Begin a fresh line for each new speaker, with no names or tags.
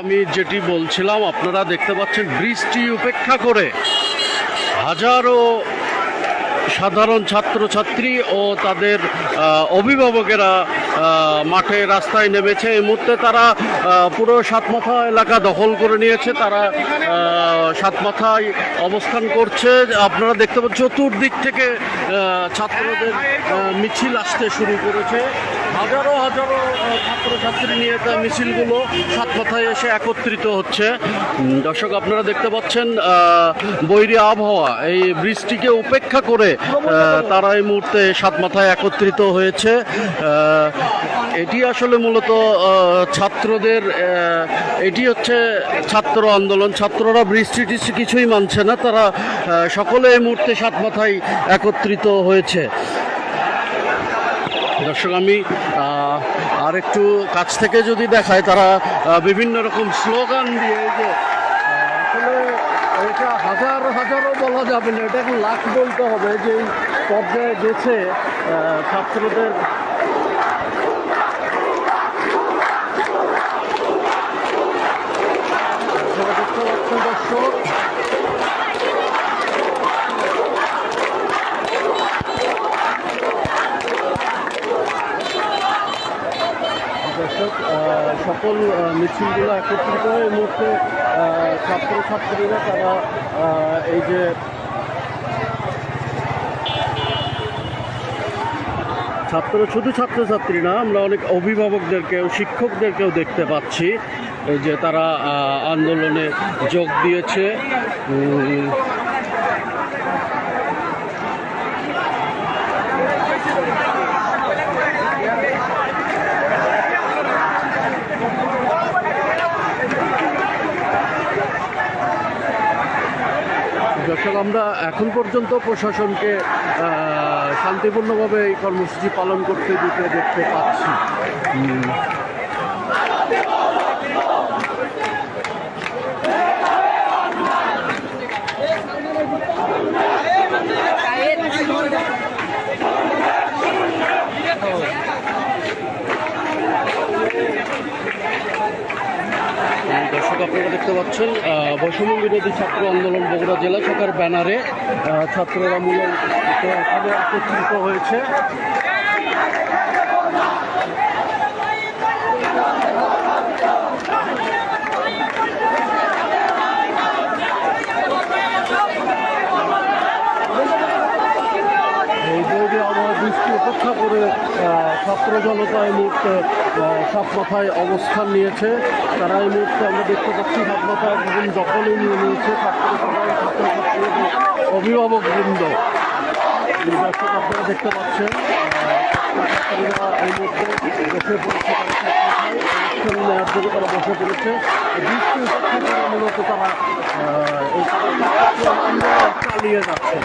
আমি যেটি বলছিলাম, আপনারা দেখতে পাচ্ছেন বৃষ্টি উপেক্ষা করে হাজারো সাধারণ ছাত্রছাত্রী ও তাদের অভিভাবকেরা মাঠে রাস্তায় নেমেছে। এই মুহূর্তে তারা পুরো সাতমাথা এলাকা দখল করে নিয়েছে। তারা সাতমাথায় অবস্থান করছে। আপনারা দেখতে পাচ্ছেন চতুর্দিক থেকে ছাত্রদের মিছিল আসতে শুরু করেছে। হাজারো হাজারো ছাত্রছাত্রী নিয়ে মিছিলগুলো সাতমাথায় এসে একত্রিত হচ্ছে। দর্শক, আপনারা দেখতে পাচ্ছেন বৈরী আবহাওয়া, এই বৃষ্টিকে উপেক্ষা করে তারা এই মুহূর্তে সাতমাথায় একত্রিত হয়েছে। এটি আসলে মূলত ছাত্রদের, এটি হচ্ছে ছাত্র আন্দোলন। ছাত্ররা বৃষ্টি টিষ্টি কিছুই মানছে না, তারা সকলে এই মুহূর্তে সাতমাথায় একত্রিত হয়েছে। দর্শক, আমি আর একটু কাছ থেকে যদি দেখায়, তারা বিভিন্ন রকম স্লোগান দিয়ে, যে আসলে এটা হাজারও বলা যাবে না, এটা লাখ বলতে হবে, যে এই পর্যায়ে গেছে ছাত্রদের। দর্শক, সকল মিছিলগুলো একত্রিত হয়ে এই মুহূর্তে ছাত্রছাত্রীরা তারা এই যে শুধু ছাত্রছাত্রী না, আমরা অনেক অভিভাবকদেরকেও, শিক্ষকদেরকেও দেখতে পাচ্ছি এই যে তারা আন্দোলনে যোগ দিয়েছে। দর্শক, আমরা এখন পর্যন্ত প্রশাসনকে শান্তিপূর্ণভাবে এই কর্মসূচি পালন করতে দেখতে পাচ্ছি। দর্শক, আপনারা দেখতে পাচ্ছেন বৈষম্য বিরোধী ছাত্র আন্দোলন বগুড়া জেলা শাখার ব্যানারে ছাত্ররা মূলত এখানে একত্রিত হয়েছে। এই বৈরী আবহাওয়া বৃষ্টি উপেক্ষা করে ছাত্র জনতা এই মুহূর্তে সাতমাথায় অবস্থান নিয়েছে। তারা এই মুহূর্তে, আমরা দেখতে পাচ্ছি, সাতমাথায় একজন দখলে নিয়ে নিয়েছে ছাত্রছাত্রী এবং অভিভাবক বৃন্দ। দর্শক, আপনারা দেখতে পাচ্ছেন ছাত্রছাত্রীরা এই মুহূর্তে বসে পড়েছে, অনুষ্ঠান নেওয়ার জন্য তারা বসে পড়েছে। বৃষ্টি উপেক্ষা করে মূলত তারা এই আন্দোলন চালিয়ে যাচ্ছে।